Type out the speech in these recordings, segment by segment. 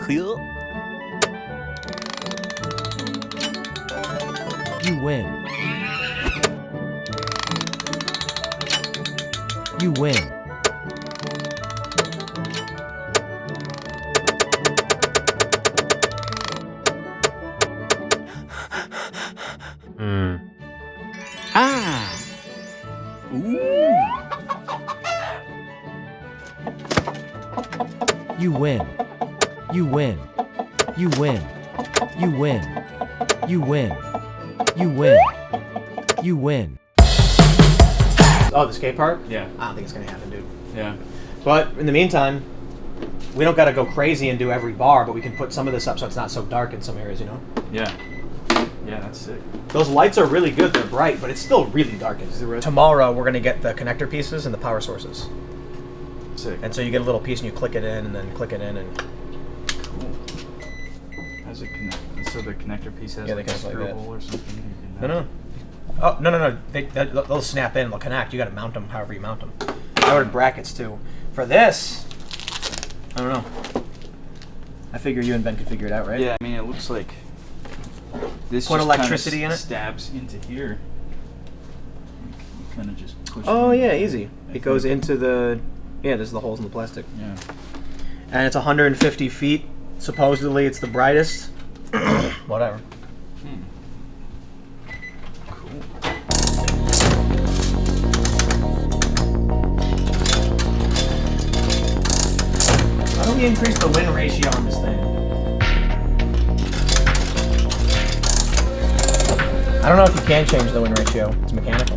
You win. You win. Ah. Ooh. You win. You win. You win. You win. You win. You win. You win. Oh, the skate park? Yeah. I don't think it's gonna happen, dude. Yeah. But in the meantime, we don't gotta go crazy and do every bar, but we can put some of this up so it's not so dark in some areas, you know? Yeah. Yeah, that's sick. Those lights are really good, they're bright, but it's still really dark. Tomorrow we're gonna get the connector pieces and the power sources. Sick. And so you get a little piece and you click it in and then click it in and... Cool. How's it connect? So the connector piece has like a screw hole or something? No. Oh, no. They'll snap in and they'll connect. You gotta mount them however you mount them. I ordered brackets too. For this, I don't know. I figure you and Ben could figure it out, right? Yeah, I mean, it looks like this put just electricity in it? Stabs into here. You kind of just push Oh, it in. yeah, easy. It goes into the... Yeah, there's the holes in the plastic. Yeah. And it's 150 feet. Supposedly it's the brightest. Whatever. Cool. How do we increase the win ratio on this thing? I don't know if you can change the win ratio. It's mechanical.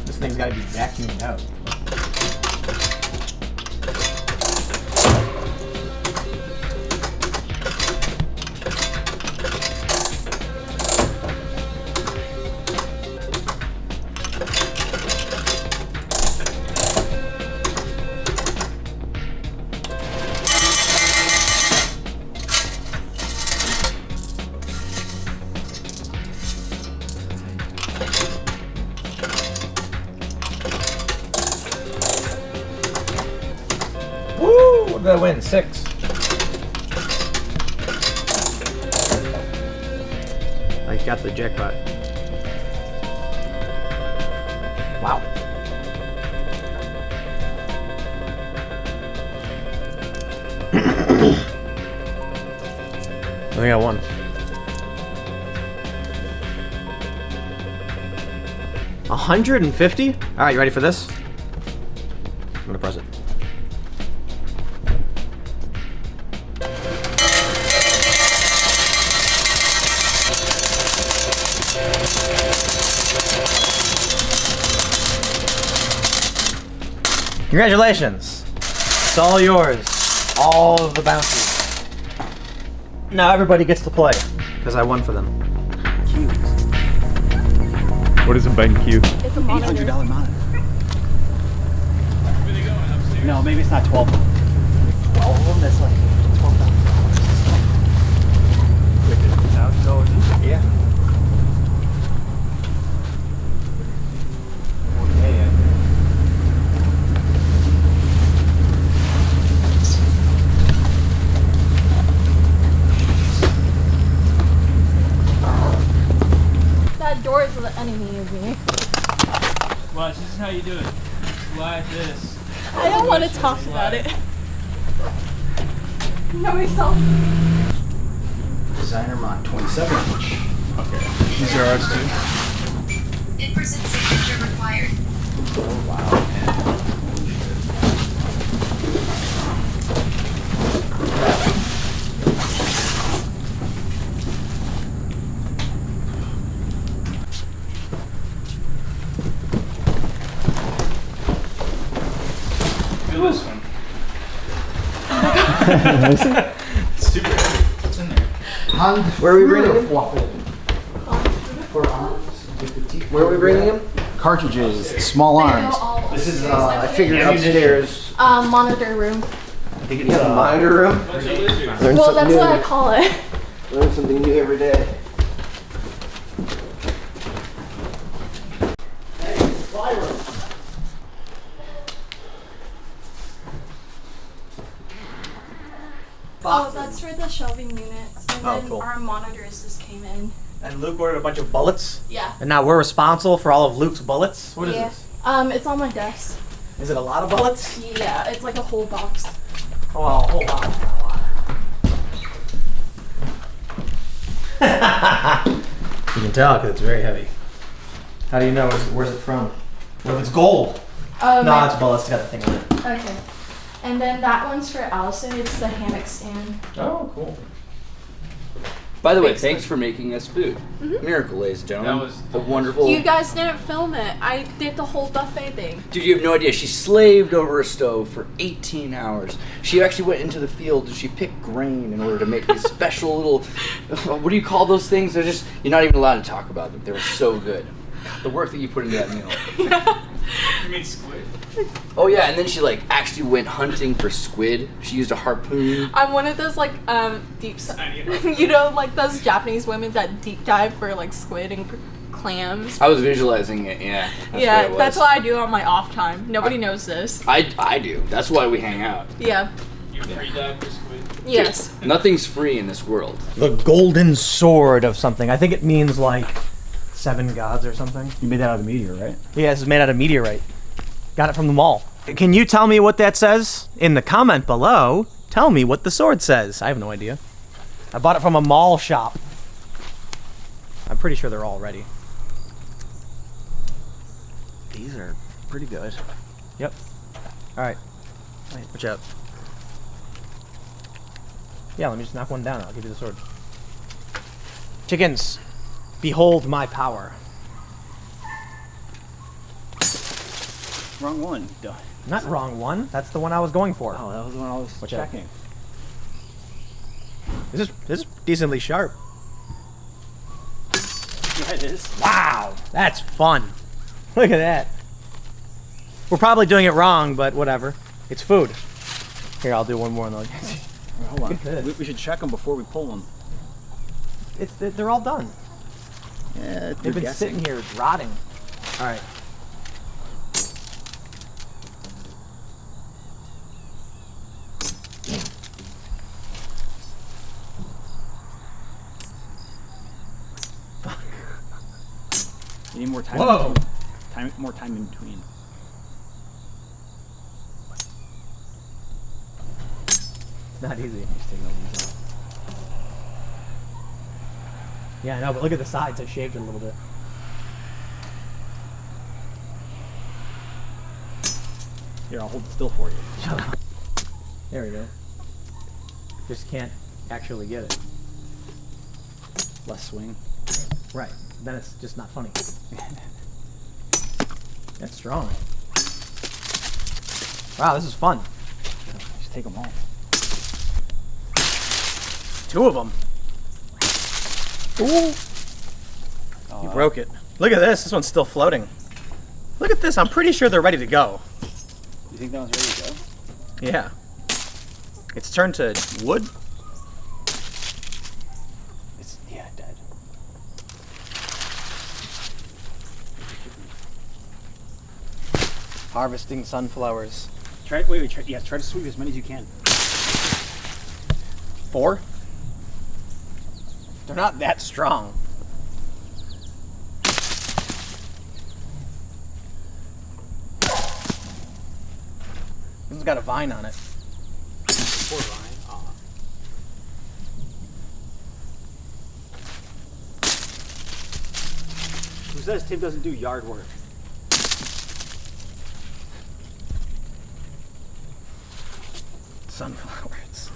This thing's got to be vacuumed out. Woo! What did I win? 6. I got the jackpot. Wow. I got 1. 150? All right, you ready for this? I'm gonna press it. Congratulations! It's all yours. All of the bounties. Now everybody gets to play, because I won for them. What is a BenQ? It's a monitor. $800 monitor. No, maybe it's not 12. 12 of them? That's like $12,000. Yeah. That door is the enemy of me. Watch, this is how you do it. Slide this. I don't want to talk about it. Know yourself. Designer mod 27 inch. Okay. These are ours too. In-person signature required. Oh wow. Feel this one. It's super heavy. What's in there? Where are we bringing him? Where are we bringing him? Cartridges, small arms. This is, I figured upstairs. Monitor room. You have a monitor room? Learn Well, something that's new. what I call it. Learn something new every day. Oh, that's for the shelving units. And Oh, then cool. our monitors just came in. And Luke ordered a bunch of bullets. Yeah. And now we're responsible for all of Luke's bullets. What is Yeah. this? It's on my desk. Is it a lot of bullets? Yeah, it's like a whole box. Oh, well, hold on. You can tell because it's very heavy. How do you know? Where's it from? What if it's gold? No, it's bullets. It's got the thing on it. Okay. And then that one's for Allison. It's the hammock stand. Oh, cool. By the way, thanks for making us food. Miracle, ladies and gentlemen. That was the wonderful. You guys didn't film it. I did the whole buffet thing. Dude, you have no idea. She slaved over a stove for 18 hours. She actually went into the field and she picked grain in order to make these special little. What do you call those things? They're just. You're not even allowed to talk about them. They were so good. The work that you put into that meal. You mean squid? Oh yeah, and then she like actually went hunting for squid. She used a harpoon. I'm one of those like deep, you know, like those Japanese women that deep dive for like squid and clams. I was visualizing it. Yeah. That's what I do on my off time. Nobody knows this. I do. That's why we hang out. Yeah. You free dive for squid? Yes. Nothing's free in this world. The golden sword of something. I think it means like 7 gods or something. You made that out of meteor, right? Yeah, this is made out of meteorite. Got it from the mall. Can you tell me what that says? In the comment below, tell me what the sword says. I have no idea. I bought it from a mall shop. I'm pretty sure they're all ready. These are pretty good. Yep. Alright. Watch out. Yeah, let me just knock one down. I'll give you the sword. Chickens, behold my power. Wrong one. Duh. Not wrong one. That's the one I was going for. Oh, that was the one I was Watch out. checking. This is decently sharp. Yeah, it is. Wow, that's fun. Look at that. We're probably doing it wrong, but whatever. It's food. Here, I'll do one more and then Wait, hold on. Look at this. We should check them before we pull them. they're all done. Yeah, They've been sitting here rotting. All right. You need more time. Whoa. More time in between. Not easy. Just taking all these out. Yeah, I know, but look at the sides. I shaved it a little bit. Here, I'll hold it still for you. Shut up. There we go. Just can't actually get it. Less swing. Right. Then it's just not funny. That's strong. Wow, this is fun. Just take them all. 2 of them. Ooh. You broke it. Look at this. This one's still floating. Look at this. I'm pretty sure they're ready to go. You think that one's ready to go? Yeah. It's turned to wood. It's dead. Harvesting sunflowers. Try to sweep as many as you can. 4? They're not that strong. This one's got a vine on it. Poor Ryan. Aw. Who says Tim doesn't do yard work? Sunflowers.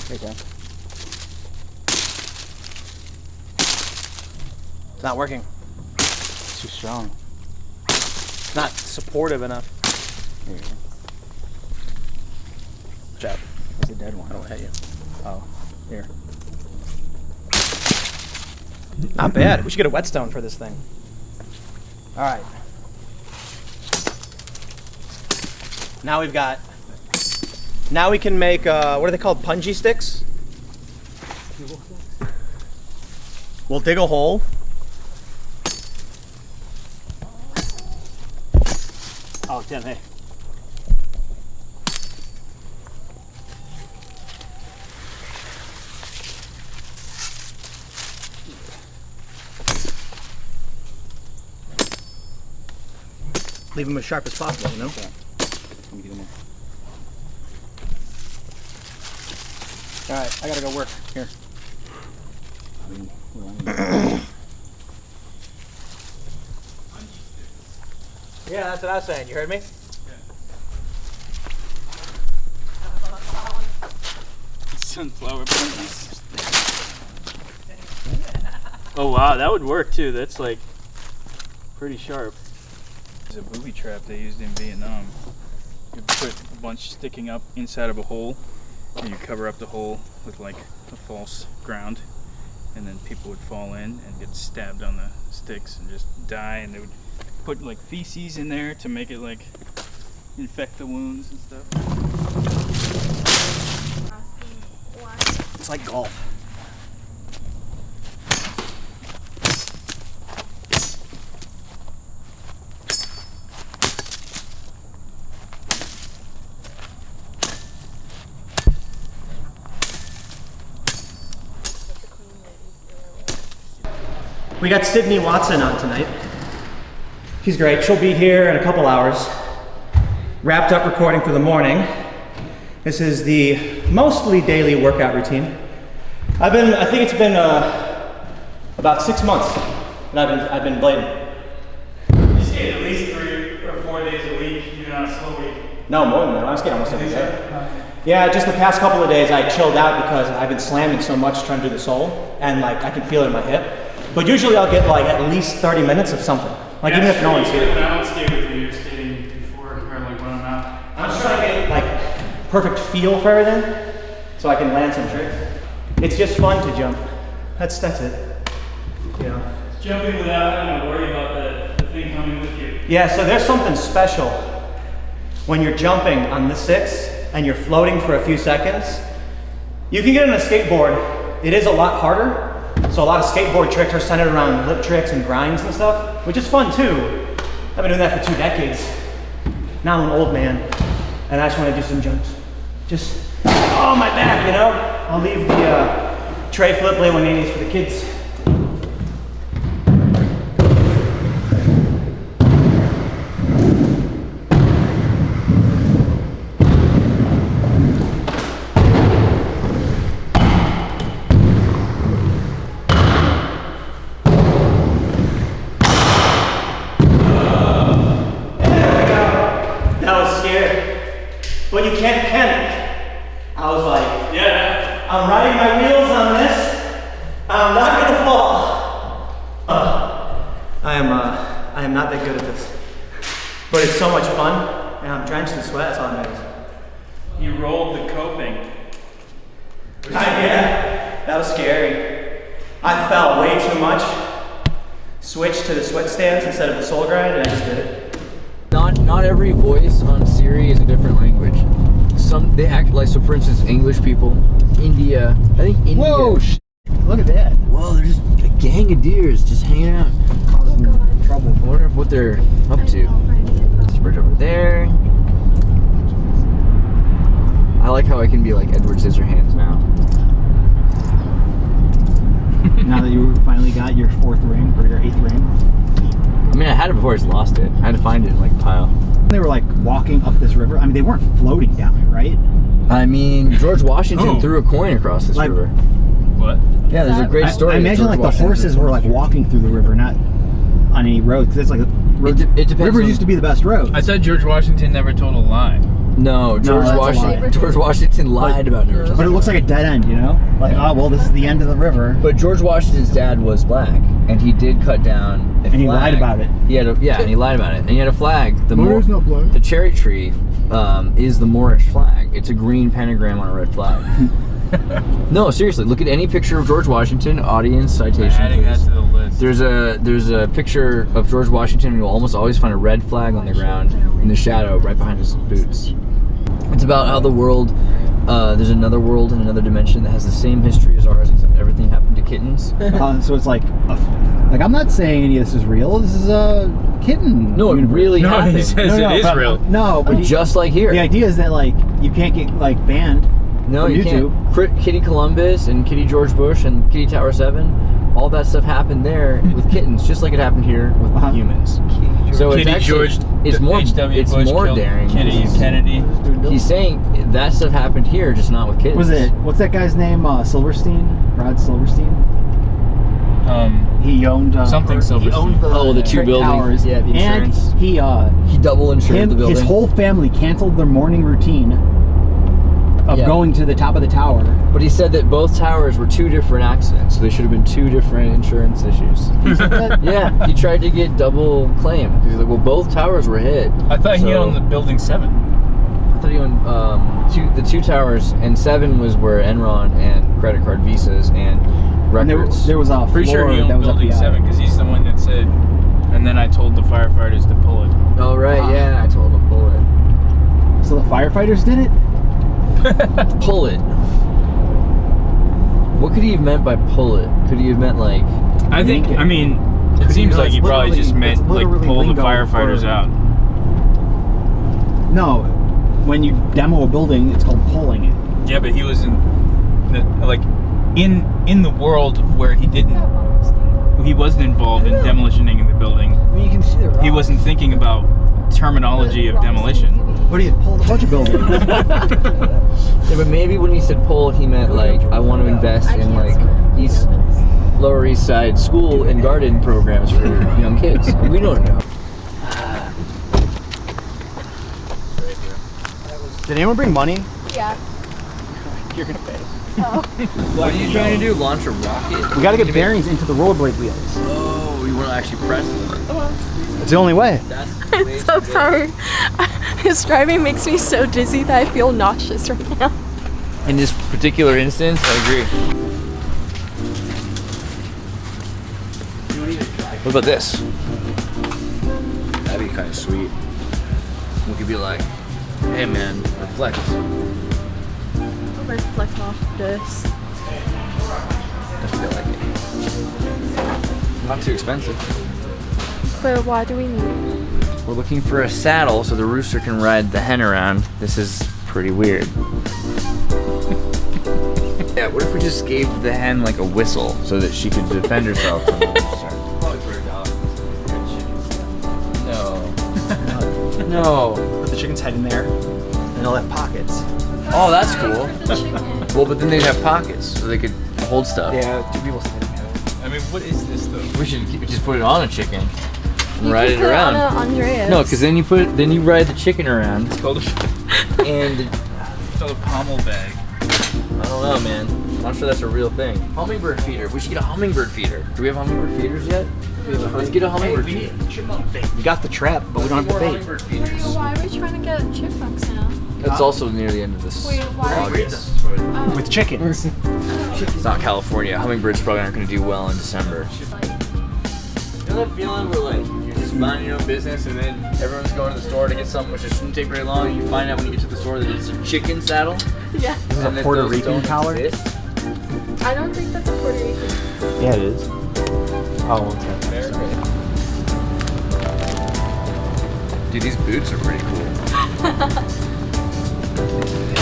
There you go. It's not working. It's too strong. It's not supportive enough. Here you go. Watch out. That's a dead one. I don't want to hit you. Oh. Here. Not bad. We should get a whetstone for this thing. All right. Now we've got. Now we can make. What are they called? Punji sticks. We'll dig a hole. Oh, Tim, hey. Leave them as sharp as possible, you know? Let me get in there. Alright, I gotta go work. Here. Yeah, that's what I was saying. You heard me? Sunflower bunnies. Oh wow, that would work too. That's like pretty sharp. It's a booby trap they used in Vietnam. You put a bunch sticking up inside of a hole, and you cover up the hole with like a false ground, and then people would fall in and get stabbed on the sticks and just die, and they would put like feces in there to make it like infect the wounds and stuff. It's like golf. We got Sydney Watson on tonight. She's great. She'll be here in a couple hours. Wrapped up recording for the morning. This is the mostly daily workout routine. I think it's been about 6 months that I've been blading. You skate at least 3 or 4 days a week, even on a slow week. No, more than that. I skate almost every day. Yeah, just the past couple of days I chilled out because I've been slamming so much trying to do the sole, and like I can feel it in my hip. But usually I'll get like at least 30 minutes of something. Like even if no one's here. When I don't skate with you, you're skating before or like when I'm out. I'm just trying to get like perfect feel for everything so I can land some tricks. It's just fun to jump. That's it. You know. Jumping without having to worry about the thing coming with you. Yeah, so there's something special when you're jumping on the 6 and you're floating for a few seconds. You can get on a skateboard. It is a lot harder. So a lot of skateboard tricks are centered around lip tricks and grinds and stuff, which is fun too. I've been doing that for 2 decades. Now I'm an old man, and I just want to do some jumps. Just, oh, my back, you know? I'll leave the tray flip lay 180s for the kids. But you can't panic. I was like, yeah, I'm riding my wheels on this. I'm not gonna fall. I am not that good at this. But it's so much fun, and I'm drenched in sweat, that's all that matters. You rolled the coping. Yeah, that was scary. I fell way too much. Switched to the sweat stance instead of the sole grind, and I just did it. Not every voice on Siri is a different language. Some they act like, so for instance, English people, India. I think India. Whoa! Look at that. Whoa, there's just a gang of deers just hanging out, causing trouble. I wonder what they're up to. There's a bridge over there. I like how I can be like Edward Scissorhands now. Now that you finally got your 4th ring or your 8th ring. I mean, I had it before I just lost it. I had to find it in like a pile. They were like walking up this river. I mean, they weren't floating down it, right? I mean, George Washington threw a coin across this river. What? Yeah, there's a great story. I imagine like the horses were like walking through the river, not on any road, because it's like it depends. Rivers used to be the best road. I said George Washington never told a lie. No, George Washington lied about never telling. But it looks like a dead end, you know? Like, oh well, this is the end of the river. But George Washington's dad was black, and he did cut down a flag. And he lied about it. He had and he lied about it. And he had a flag. There's no blood. The cherry tree is the Moorish flag. It's a green pentagram on a red flag. No, seriously, look at any picture of George Washington. Audience citation. Adding that to the list. There's a picture of George Washington, and you'll almost always find a red flag on the ground in the shadow right behind his boots. It's about how the world, there's another world in another dimension that has the same history as ours, except everything happened to kittens. So it's like I'm not saying any of this is real. This is kitten. No, it universe. really No, happened. he says it is but- real. No, but Just like here. the idea is that like you can't get like banned. No, from you YouTube. can't. Kitty Columbus and Kitty George Bush and Kitty Tower 7, all that stuff happened there with kittens, just like it happened here with humans. So Kitty it's actually, George, it's more, H.W. it's Bush more killed daring. Kitty Kennedy. He's saying that stuff happened here, just not with kittens. Was it? What's that guy's name? Silverstein. Rod Silverstein. He owned Something He Silverstein. owned the two Trade buildings. Towers, Yeah, the and insurance. he He double insured the building. his whole family canceled their morning routine of Yeah. going to the top of the tower. But he said that both towers were 2 different accidents, so they should have been 2 different insurance issues. He said that? Yeah, he tried to get double claim. He's like, well, both towers were hit. I thought he So- owned the building 7. I thought he owned the 2 towers, and 7 was where Enron and credit card visas and And records. there was a Pretty floor sure he that owned was up building the 7 because he's the one that said, and then I told the firefighters to pull it. Oh right, yeah, I told him pull it. So the firefighters did it. Pull it. What could he have meant by pull it? Could he have meant like? I think, Yank it. I mean, it seems like he probably just meant it's like literally pull the lingo firefighters for- out. No, when you demo a building, it's called pulling it. Yeah, but he was in the world where he wasn't involved in demolitioning the building. I mean, you can see the He wasn't thinking about terminology of demolition. But he had pulled a bunch of buildings. Yeah, but maybe when he said pull, he meant like I want to invest in like Lower East Side school and garden programs for young kids. We don't know. Did anyone bring money? Yeah. You're gonna pay. What are you trying to do? Launch a rocket? We gotta get bearings into the rollerblade wheels. Oh, you want to actually press them? It's the only way. That's I'm so sorry. His driving makes me so dizzy that I feel nauseous right now. In this particular instance, I agree. What about this? That'd be kind of sweet. We could be like, hey man, reflect. I'll reflect off this. I feel like it. Not too expensive. But why do we need it? We're looking for a saddle so the rooster can ride the hen around. This is pretty weird. Yeah, what if we just gave the hen like a whistle so that she could defend herself from the rooster? Probably for a dog. No. No. Put the chicken's head in there, and they'll have pockets. Oh, that's cool. Well, but then they'd have pockets so they could hold stuff. Yeah, 2 people stand together. I mean, what is this though? We should just put it on a chicken and ride You it can put around. on Andreas. No, because then you ride the chicken around It's called a, and it's called a pommel bag. I don't know, man. I'm not sure that's a real thing. Hummingbird feeder. We should get a hummingbird feeder. Do we have hummingbird feeders yet? Let's get a hummingbird feeder. We got the trap, but we don't have the bait. Hummingbird feeders. Why are we trying to get chipmunks now? That's also near the end of this Wait, why? August. Oh. With chickens. It's not California. Hummingbirds probably aren't going to do well in December. You know that feeling where like you're just minding your own business and then everyone's going to the store to get something which shouldn't take very long and you find out when you get to the store that it's a chicken saddle? Yeah. This is a and that Puerto those Rican don't collar? exist? I don't think that's a Puerto Rican. Yeah, it is. Oh, Dude, these boots are pretty cool.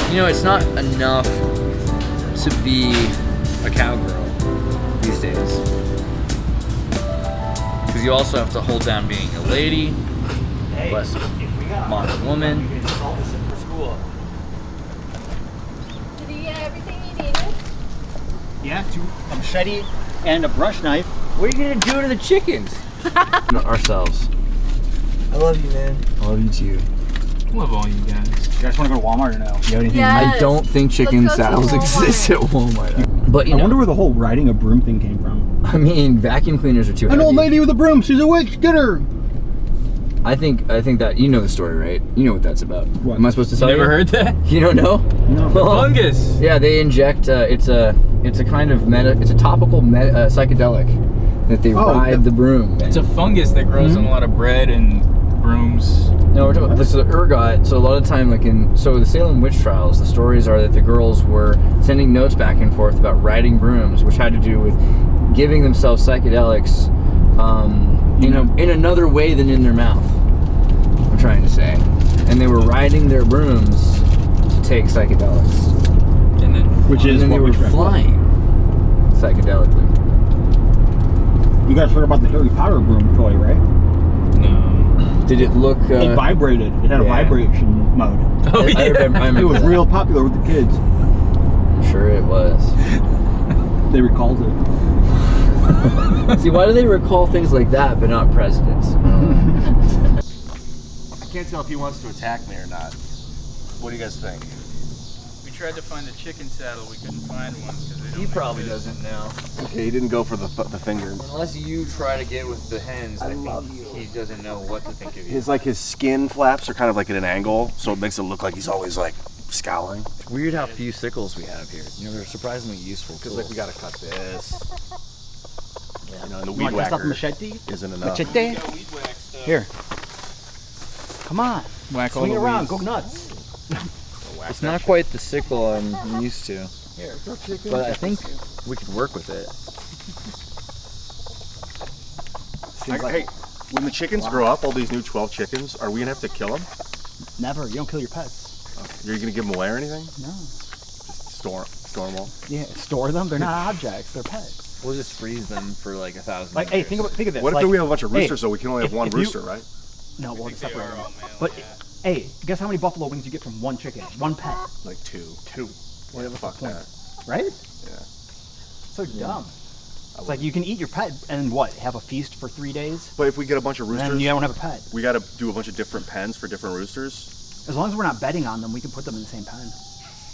You know, it's not enough to be a cowgirl these days. Because you also have to hold down being a lady, plus modern woman. Did you get everything you needed? Yeah, a machete and a brush knife. What are you gonna do to the chickens? Ourselves. I love you, man. I love you too. Love all you guys. You guys want to go to Walmart or no? You have anything? Yeah. I don't think chicken Let's go to saddles Walmart. exist at Walmart. But you I know, wonder where the whole riding a broom thing came from. I mean, vacuum cleaners are too An heavy. old lady with a broom. She's a witch. Get her. I think that you know the story, right? You know what that's about. What? Am I supposed to You tell never you? heard that? You don't know? No. Fungus. Yeah, they inject. It's a kind of it's a topical psychedelic that they Oh, ride the broom. It's a fungus that grows on a lot of bread and brooms. No, we're talking about this is ergot. So a lot of the time, the Salem witch trials, the stories are that the girls were sending notes back and forth about riding brooms, which had to do with giving themselves psychedelics in another way than in their mouth. I'm trying to say, and they were riding their brooms to take psychedelics, and then they were flying psychedelically. You guys heard about the Harry Potter broom toy, right? No. Did it look? It vibrated. It had a vibration mode. Oh yeah, I remember it was that. real popular with the kids. Sure, it was. They recalled it. See, why do they recall things like that, but not presidents? I can't tell if he wants to attack me or not. What do you guys think? We tried to find a chicken saddle. We couldn't find one because they don't. He probably doesn't know. Okay, he didn't go for the finger. Unless you try to get with the hens, I think he doesn't know what to think of you. His skin flaps are kind of like at an angle, so it makes it look like he's always like scowling. It's weird how few sickles we have here. You know, they're surprisingly useful. Because like we gotta cut this. Yeah. You know, and the You weed want to test out the whacker machete? isn't enough. Machete? Here. Come on. Whack all Swing the it around. weeds. Go nuts. It's not quite the sickle I'm used to, Here, throw chicken. but I think we could work with it. Seems like Hey, when the chickens grow up, all these new 12 chickens, are we gonna have to kill them? never. You don't kill your pets. Are you gonna give them away or anything? No. Just store them all. Yeah, store them. They're not objects. They're pets. We'll just freeze them for like 1,000 Like, hey, think of this. What if like, we have a bunch of hey, roosters, so we can only have if- one if you- rooster, right? No, we'll just They separate are them. all male, But yeah. hey, guess how many buffalo wings you get from one chicken, one pet, Like two. Well, Yeah, what's fuck the point? that. right? Yeah. So dumb. It's like you can eat your pet and what? Have a feast for 3 days, But if we get a bunch of and roosters, then you don't have a pet. we gotta do a bunch of different pens for different roosters. As long as we're not betting on them, we can put them in the same pen.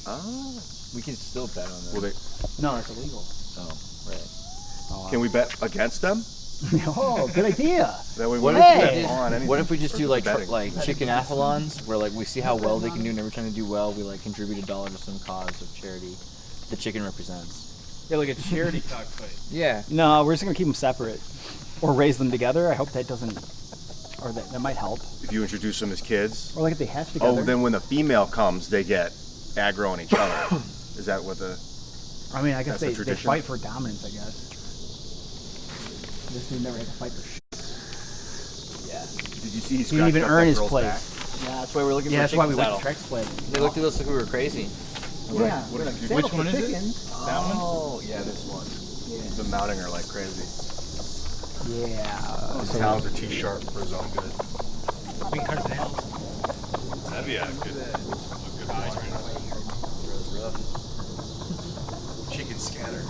Oh. We can still bet on Will them. they? No, that's illegal. Oh, right. Oh, Can we bet against them? oh, good idea. That way we What don't if, have to we bet just, on anything. what if we just do like Betting. chicken athlons, where like we see how well they can do, and every time they do well, we like contribute $1 to some cause of charity the chicken represents. Yeah, like a charity cockfight. Yeah. No, we're just gonna keep them separate, or raise them together. I hope that doesn't, or that might help. If you introduce them as kids. Or like if they hatch together. Oh, then when the female comes, they get aggro on each other. Is that what the? I mean, I guess That's the they tradition. fight for dominance. I guess. This dude never had to fight for shit. Did you see he He didn't even scratched up earn that his girl's place. back? Yeah, that's why we're looking Yeah, for that's a why chicken we went saddle. to Trex Play. They looked at us like we were crazy. Yeah, Which one is it? That one? Oh, yeah, this one. The mounting are like crazy. Yeah. His talons are too sharp for his own good. We can cut it down. That'd be a good eyes right Chicken scatter.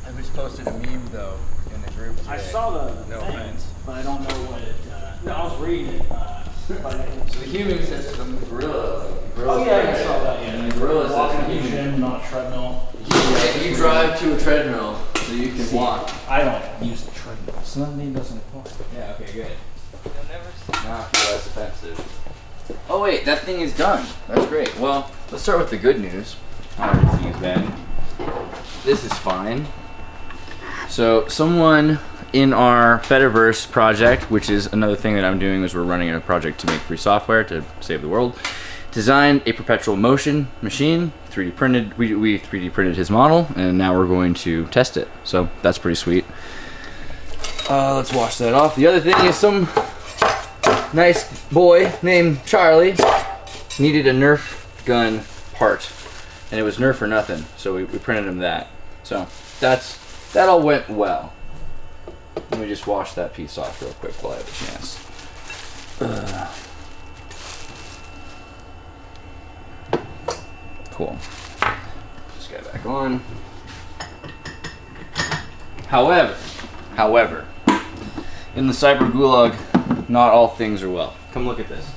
I just posted a meme though in the group today. I saw the No thing, offense. but I don't know what it. No, I was reading it. So the human says to them, gorilla. Oh yeah, I saw that. Yeah, And the gorilla says walking to to the the human. gym, not treadmill. You drive to a treadmill so you can walk. I don't use the treadmill, so that name doesn't apply. Yeah, okay, good. Now I feel less offensive. Oh wait, that thing is done. That's great. Well, let's start with the good news. How everything has been. This is fine. So someone in our Fediverse project, which is another thing that I'm doing, is we're running a project to make free software to save the world, designed a perpetual motion machine, 3D printed. We 3D printed his model, and now we're going to test it. So that's pretty sweet. Let's wash that off. The other thing is some nice boy named Charlie needed a Nerf gun part, and it was Nerf or nothing, so we printed him that. So that all went well. Let me just wash that piece off real quick while I have a chance. Cool. This guy back on. However, in the cyber gulag, not all things are well. Come look at this.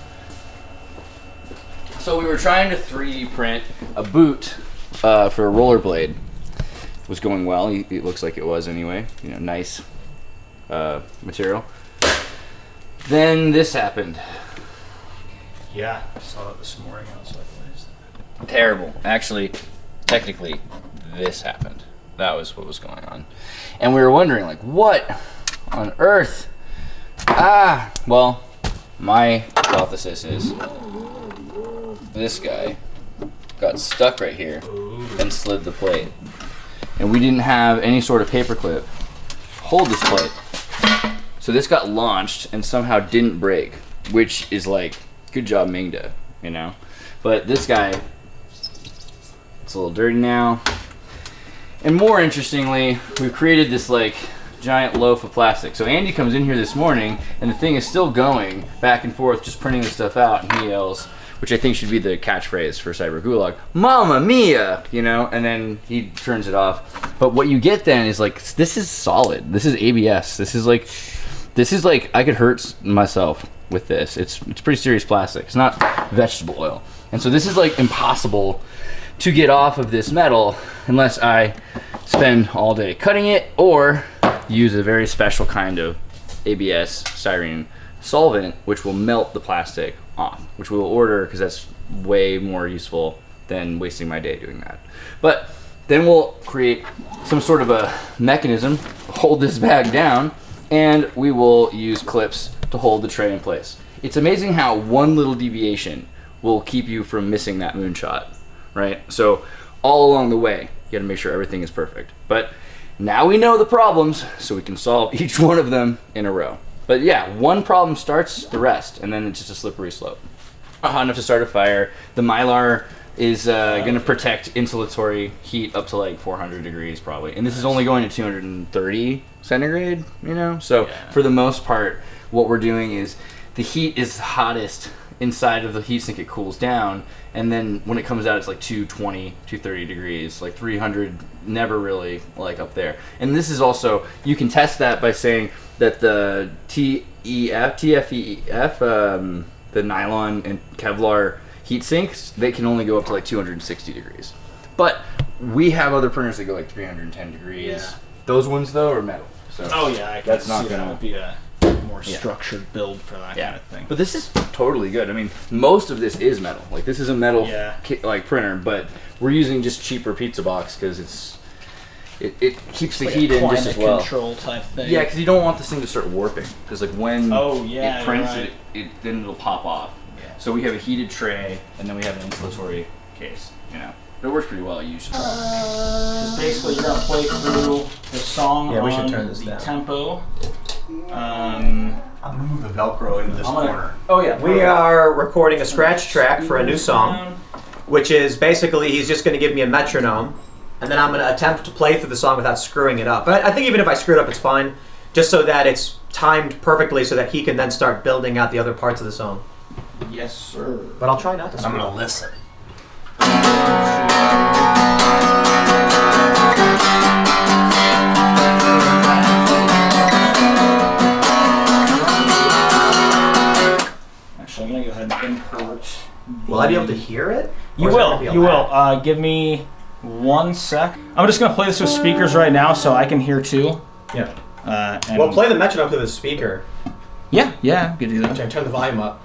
So we were trying to 3D print a boot for a rollerblade. It was going well. It looks like it was anyway. You know, nice material. Then this happened. Yeah, I saw it this morning. I was like, what is that? Terrible. Actually, technically, this happened. That was what was going on. And we were wondering, like, what on earth? Well, my hypothesis is this guy got stuck right here and slid the plate. and we didn't have any sort of paper clip hold this plate. So this got launched and somehow didn't break, which is like, good job Mingda, you know? But this guy, it's a little dirty now. And more interestingly, we've created this like giant loaf of plastic. So Andy comes in here this morning and the thing is still going back and forth, just printing this stuff out, and he yells, which I think should be the catchphrase for Cyber Gulag, "Mamma mia!" You know, and then he turns it off. But what you get then is like, this is solid. This is ABS. This is like I could hurt myself with this. It's pretty serious plastic. It's not vegetable oil. And so this is like impossible to get off of this metal unless I spend all day cutting it or use a very special kind of ABS styrene solvent, which will melt the plastic off, which we will order because that's way more useful than wasting my day doing that. But then we'll create some sort of a mechanism, hold this bag down, and we will use clips to hold the tray in place. It's amazing how one little deviation will keep you from missing that moonshot, right? So all along the way, you gotta make sure everything is perfect. But now we know the problems, so we can solve each one of them in a row. But yeah, one problem starts the rest, and then it's just a slippery slope. Hot enough to start a fire. The Mylar is gonna protect insulatory heat up to like 400 degrees probably. And this is only going to 230 centigrade, you know? So for the most part, what we're doing is the heat is hottest inside of the heatsink, it cools down, and then when it comes out it's like 220, 230 degrees, like 300 never really like up there. And this is also, you can test that by saying that the TFEF, the nylon and Kevlar heat sinks, they can only go up to like 260 degrees. But we have other printers that go like 310 degrees. Yeah. Those ones though are metal. So Oh yeah, I can that's see not that gonna would be a more structured build for that kind of thing. But this is totally good. I mean, most of this is metal. Like this is a metal like printer, but we're using just cheaper pizza box because it keeps the Like heat a in just as well. control type thing. Yeah, because you don't want this thing to start warping. Because like when it prints, right. then it'll pop off. Yeah. So we have a heated tray, and then we have an insulatory case. You know, it works pretty well. You should try. Just basically, you're gonna play through the song Yeah, we should on turn this the down. tempo. I'm gonna move the Velcro into this corner. Oh yeah. We are recording a scratch track for a new song, which is basically he's just gonna give me a metronome, and then I'm gonna attempt to play through the song without screwing it up. But I think even if I screw it up, it's fine, just so that it's timed perfectly so that he can then start building out the other parts of the song. Yes, sir. But I'll try not to screw I'm up. gonna listen. Actually, I'm gonna go ahead and import. Will I be able to hear it? You Or is it will. gonna be a You lag? will. Give me 1 sec. I'm just gonna play this with speakers right now, so I can hear too. Yeah. And Well, play the metronome to the speaker. Yeah, yeah, I could do that. Turn the volume up.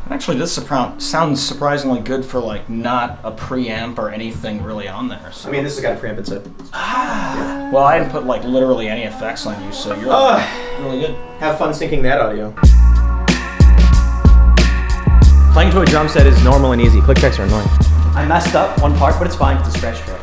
Actually, this sounds surprisingly good for like not a preamp or anything really on there. So. I mean, this has got a preamp inside. Well, I didn't put like literally any effects on you, so you're really good. Have fun syncing that audio. Playing to a drum set is normal and easy. Click checks are annoying. I messed up one part, but it's fine. It's a scratch track.